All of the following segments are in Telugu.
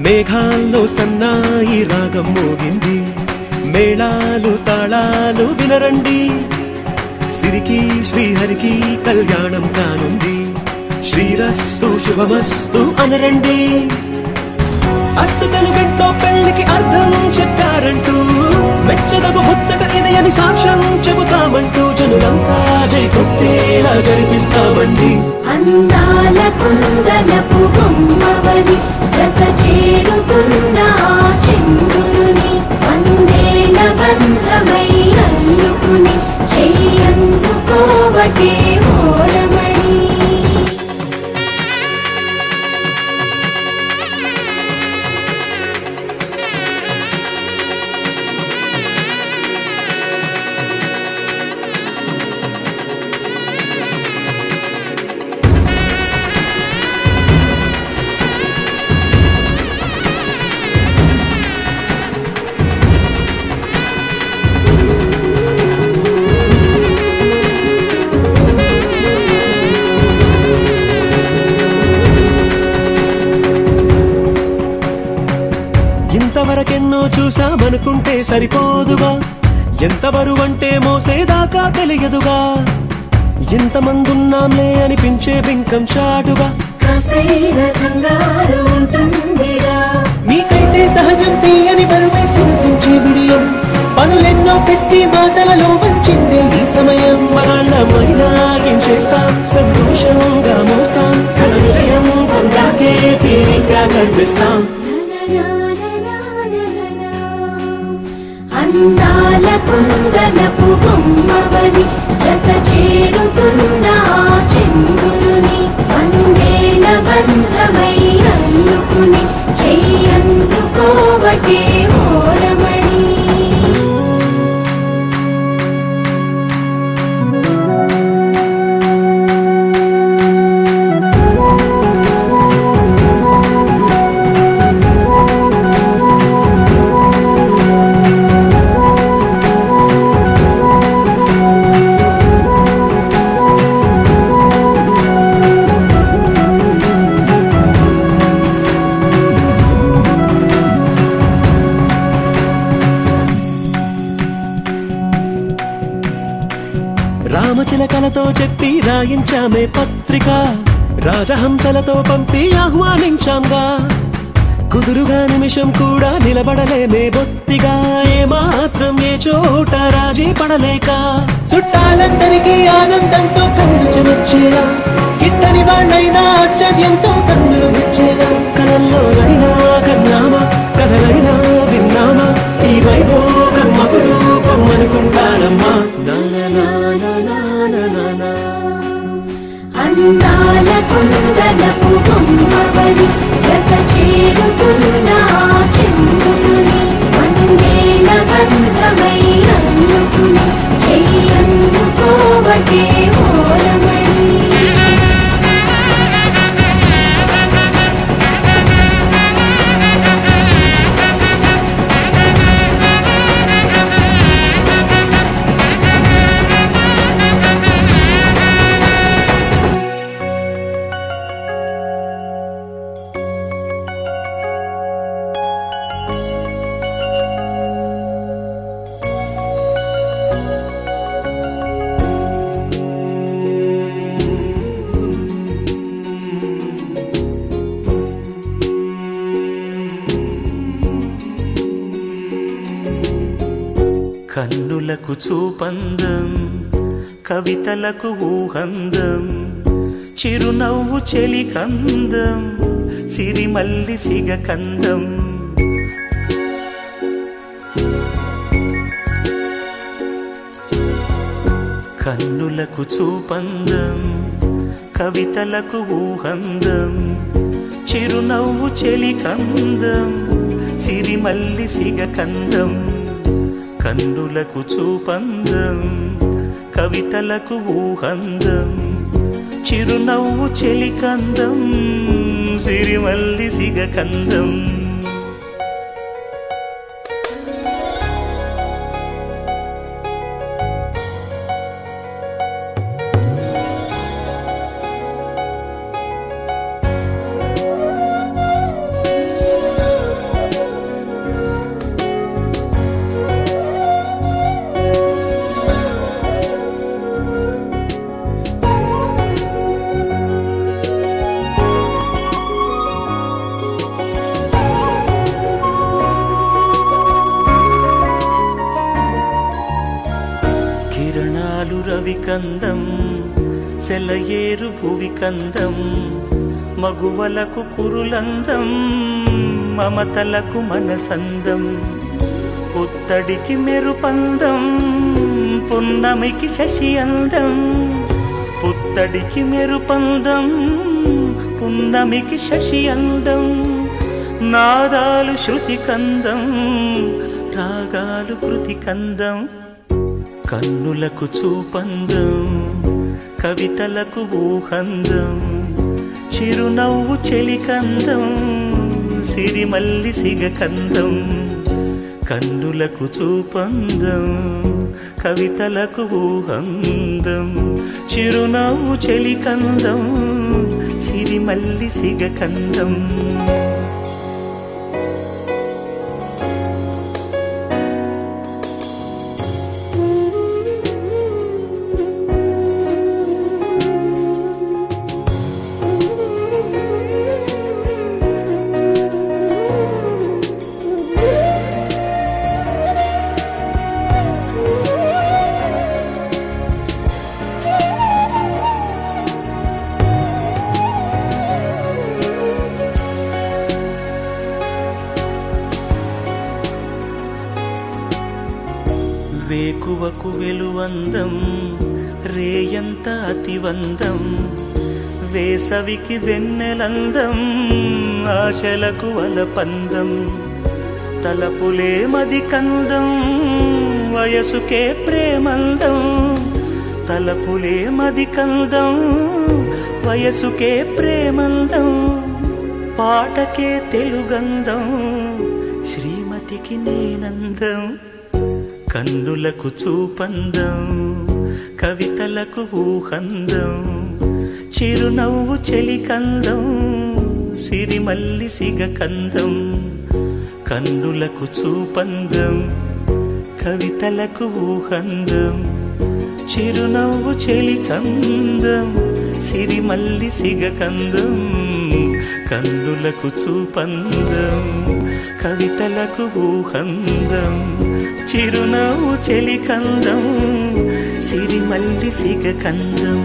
మేఘాల్లో సన్నాయి రాగం మోగింది, మేళాలు తాళాలు వినరండి, సిరికి శ్రీహరికి కళ్యాణం కానుంది, శ్రీరస్తు శుభమస్తు అనరండి. అచ్చతలు గంటో పెళ్లికి అర్థం చెప్పారంటూ, మెచ్చదగు ముచ్చట ఇది అని సాక్ష్యం చెబుతామంటూ, జనులంతా జై కొట్టేలా జరిపిస్తామండి. అందాల కుందనపు బొమ్మవని జత చేరుతున్న చంద్రుని, వందేళ్ల బంధమై అల్లుకుని చెయ్యందుకోవటే ఓరమణి. ఇంతవరకెన్నో చూసామనుకుంటే సరిపోదుగా, ఎంత బరువంటే మోసేదాకా తెలియదుగా, ఇంతమందున్నాంలే అనిపించే బింకం చాటుగా, మీకైతే సహజం తీయని బరువై సిరసించే బిడియం, పనులెన్నో పెట్టి మాటలలో వంచిందే ఈ సమయం. మనాళ్ళమైనా ఏం చేస్తాం, సంతోషంగా మోస్తాం, ఘన విజయం పొందాకే తీరిగ్గా కనిపిస్తాం. అందాల కుందనపు బొమ్మవని జత చేరుతున్న చంద్రుని, వందేళ్ల బంధమై అల్లుకుని చెయ్యందుకోవటే ఓరమణి. రామచిలకలతో చెప్పి రాయించామే పత్రిక, రాజహంసలతో పంపి ఆహ్వానించాంగా, కుదురుగా నిమిషం కూడా నిలబడలేమే బొత్తిగా, ఏమాత్రం ఏ చోట రాజీ పడలేక, చుట్టాలందరికీ ఆనందంతో కళ్ళు చెమర్చేలా, గిట్టని వాళ్ళైనా ఆశ్చర్యంతో కన్నులు విచ్చేలా, కలల్లోనైనా కన్నామా కథలైనా విన్నామా, ఈ వైభోగం అపురూపం అనుకుంటానమ్మా. అందాల కుందనపు బొమ్మవని జత చేరుతున్న చంద్రుని, వందేళ్ల బంధమై అల్లుకుని చెయ్యందుకోవటే ఓరమణి. కన్నులకు చూపందం, కవితలకు ఊహందం, చిరునవ్వు చెలికందం, సిరిమల్లి సిగకందం. కన్నులకు చూపందం, కవితలకు ఊహందం, చిరునవ్వు చెలికందం, సిరిమల్లి సిగకందం. కన్నులకు చూపందం, కవితలకు ఊహందం, చిరునవ్వు చెలికందం, సిరిమల్లి సిగకందం. గంధం సెలయేరు భువి కందం మగువలకు కురులందం మమతలకు మనసందం పుత్తడికి మెరుపందం పున్నమికి శశి అందం పుత్తడికి మెరుపందం పున్నమికి శశి అందం నాదాలు శృతి కందం రాగాలు కృతి కందం కన్నులకు చూపందం కవితలకు ఊహందం చిరునవ్వు చెలికందం సిరిమల్లి సిగకందం కన్నులకు చూపందం కవితలకు ఊహందం చిరునవ్వు చెలికందం సిరిమల్లి సిగకందం వేకువకు వెలువందం రేయంత అతివందం వేసవికి వెన్నెలందం ఆశలకు అలపందం తలపులే మది కందం వయసుకే ప్రేమందం తలపులే మది కందం వయసుకే ప్రేమందం పాటకే తెలుగందం శ్రీమతికి నేనందం కన్నులకు చూపందం కవితలకు ఊహందం చిరునవ్వు చెలికందం సిరిమల్లి సిగకందం కన్నులకు చూపందం కవితలకు ఊహందం చిరునవ్వు చెలికందం సిరిమల్లి సిగకందం కన్నులకు చూపందం కవితలకు ఊహందం చిరునవ్వు చెలికందం సిరిమల్లి సిగకందం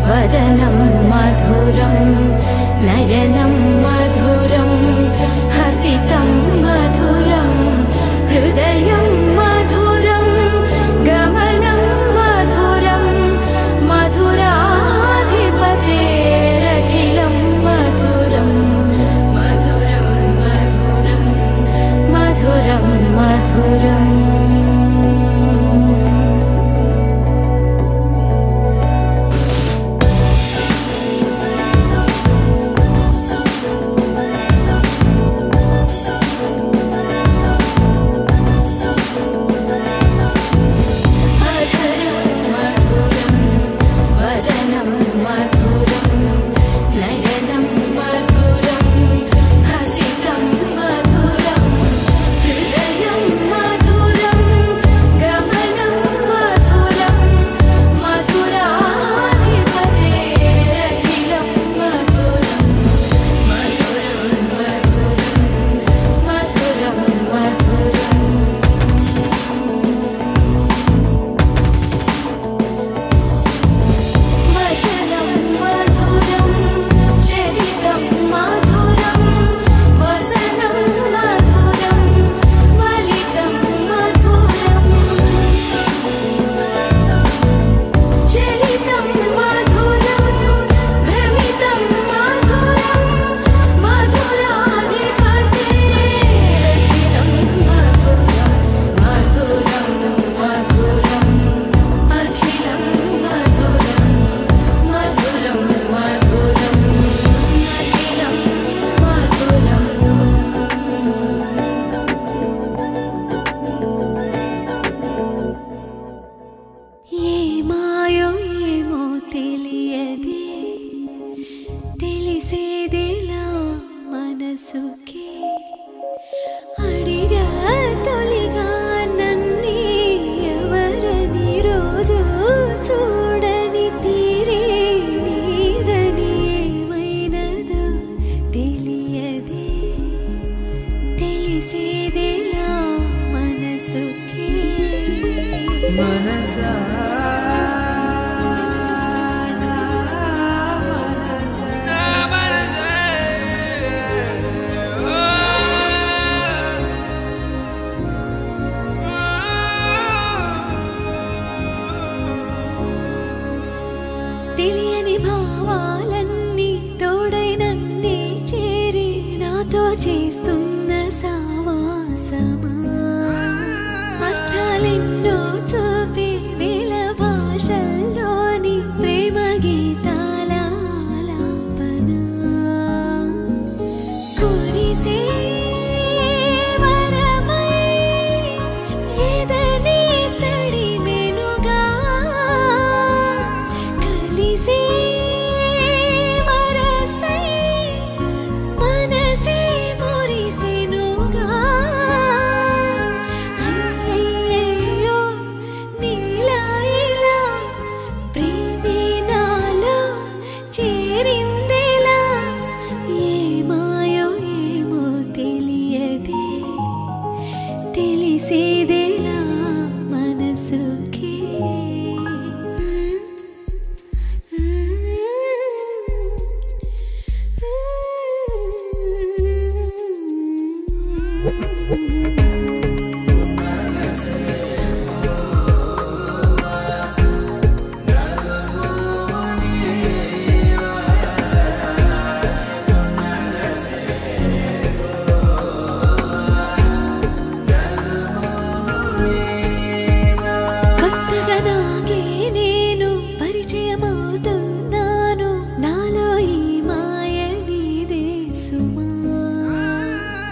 वदनं मधुरं తెలిసేదేలా మనసుకి మనసా తెలియని భావాలన్నీ తోడైనన్నీ చేరి నాతో చేస్తున్న సావాసమా అర్థాలెన్నో చూపి వేల భాషల్లోని ప్రేమ గీతాల ఆలాపన కురిసే వరమై ఎదనే తడిమెనుగా కలిసే వరసై మనసే మురిసెనుగా అయ్యయ్యో నీలా ఇలా ప్రేమే నాలో చేరిందేలా ఏ మాయో ఏమో తెలియదే తెలిసేదేలా మనసుకి కొత్తగా నాకే నేను పరిచయమవుతున్నాను నాలో ఈ మాయ నీదే సుమా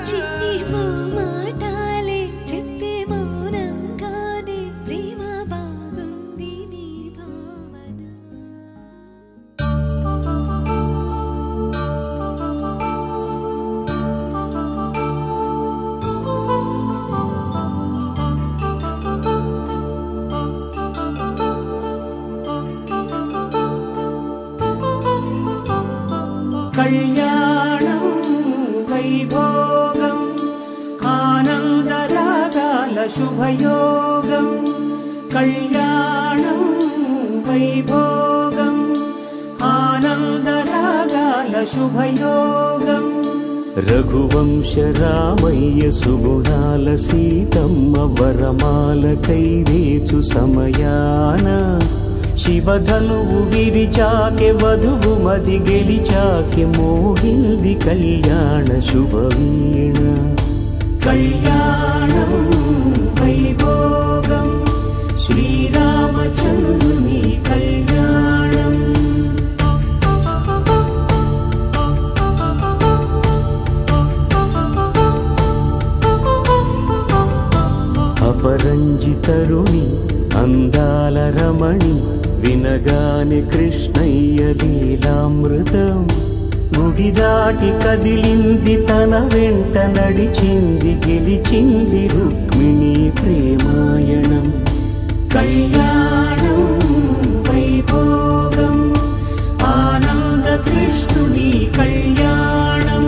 చిన్ని మాటాలే చెప్పే మౌనంగానే ప్రేమ బాగుంది నీ భావన కళ్యాణం వైభోగం ఆనందరాగాల శుభయోగం కళ్యాణం వైభోగం ఆనందరాగాల శుభయోగం రఘువంశ రామయ్య సుగుణాల సీతమ్మ వరమాల కైవేచు సమయాన శివధనువు విరిచాకె వధువు మది గెలిచాకె మోగింది కళ్యాణ శుభవీణ కళ్యాణం వైభోగం శ్రీరామచంద్రుని కళ్యాణం అపరంజితరుణి అందాల రమణి వినగానే కృష్ణయ్య లీలామృతం గుడి దాటి కదిలింది తన వెంట నడిచింది గెలిచింది రుక్మిణి ప్రేమాయణం కళ్యాణం వైభోగం ఆనంద కృష్ణుని కళ్యాణం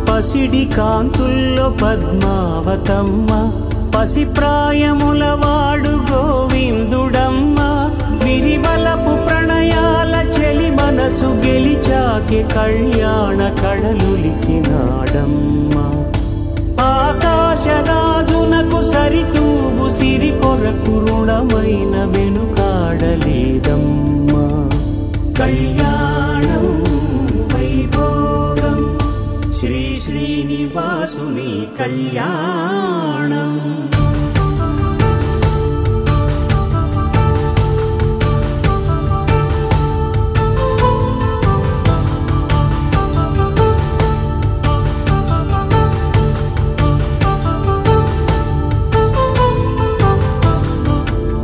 పసిడి కాంతుల్లో పద్మావతమ్మ పసిప్రాయముల వాడు గోవిందుడమ్మ విరివలపు ప్రణయాల చెలి మనసు గెలిచాకె కళ్యాణ కళలులికినాడమ్మ ఆకాశరాజునకు సరితూగు సిరి కొరకు రుణమైన వెనుకాడలేదమ్మా కళ్యాణం వైభోగం శ్రీ శ్రీనివాసుని కళ్యాణం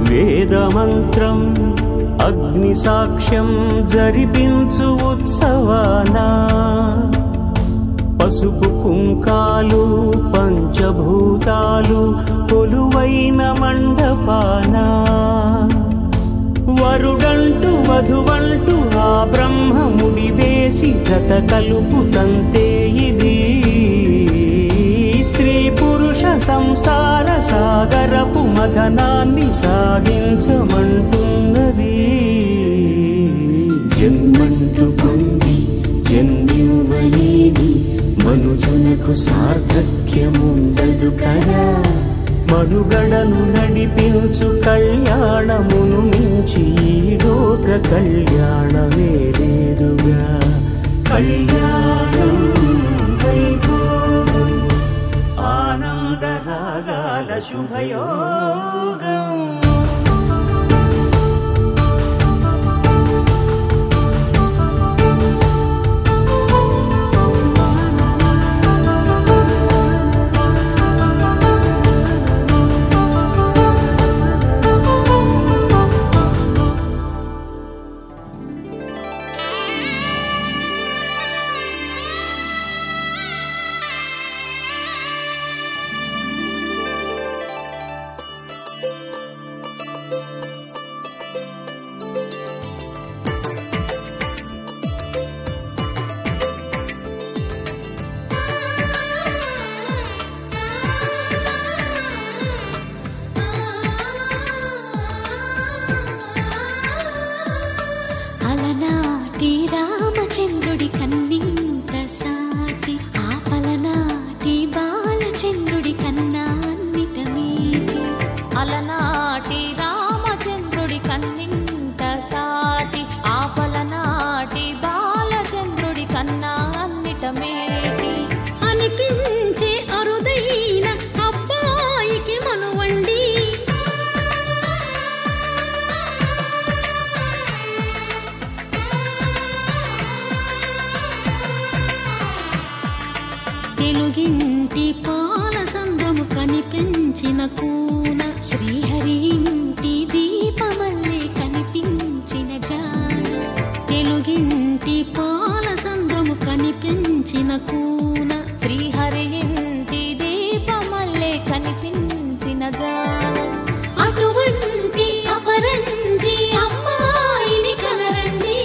వేదమంత్రం అగ్ని సాక్ష్యం జరిపించు ఉత్సవానా పసుపు కుంకాలు పంచభూతాలు కొలువైన మండపానా వధువంటూ ఆ బ్రహ్మముడి వేసి జత కలుపుతంతే ఇది స్త్రీ పురుష సంసార సాగరపు మథనాన్ని సాగించమంటున్నది. జన్మంటూ పొంది జన్మివ్వలేని మనుజునకు సార్థక్యముండదు కదా. మనుగడను నడిపించు కళ్యాణమును మించి ఈ లోక కళ్యాణమే లేదుగా. కళ్యాణం వైభోగం ఆనందరాగాల శుభయోగం. అలనాటి రామచంద్రుడి కన్నింత సాటి ఆపలనాటి బాలచంద్రుడి కన్నా అన్నిట మీటి. అలనాటి రామచంద్రుడి కన్నింత సాటి ఆపలనాటి బాలచంద్రుడి కన్నా అన్నిట మేటి. అనిపించే అరుదైన అబ్బాయికి మనువండి తెలుగింటి పాల సంద్రము కనిపించిన కూన శ్రీహరి ఇంటి దీపమల్లే కనిపించిన జాడ. తెలుగింటి పాల సంద్రము కనిపించిన కూన శ్రీహరి ఇంటి దీపమల్లే కనిపించిన జాడ. అటువంటి అపరంజి అమ్మాయిని కనరండి.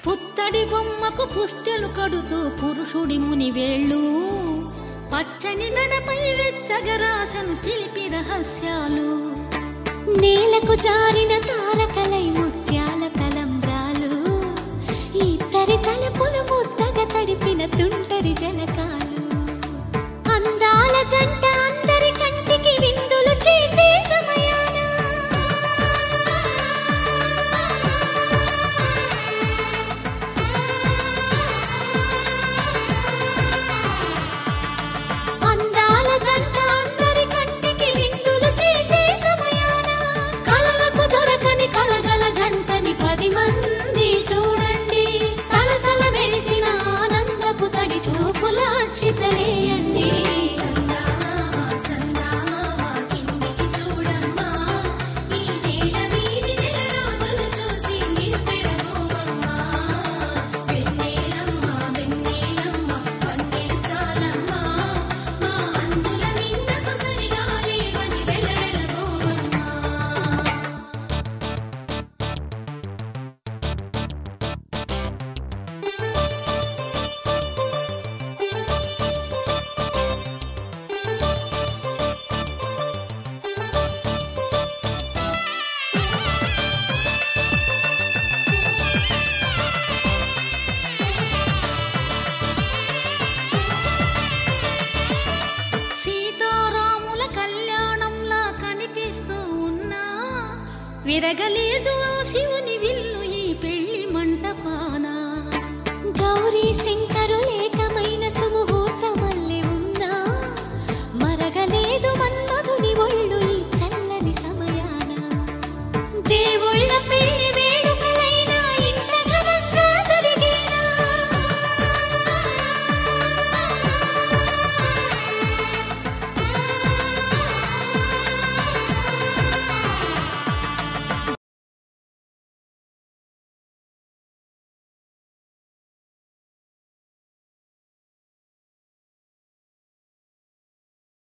పుత్తడి బొమ్మకు పుస్తెలు కడుతూ పురుషుడి ముని వేళ్ళు పచ్చని నడపై వెచ్చగరాసను చిలిపి రహస్యాలు. నేలకు జారిన తారకలై ముత్యాల తలంబ్రాలు ఇద్దరి తలపులు ముద్దగా తడిపిన తుంటరి జలకాలు. అందాల జంట అందరి కంటికి విందులు చేసే సమయాన అందాల జంట అందరి కంటికి విందులు చేసే సమయాన కలలకు దొరకని కలగల జంటని 10 మంది చూడండి. తలతల మెరిసిన ఆనందపు తడి చూపుల అక్షితలేయండి. విరగలేదు ఆ శివుని విల్లు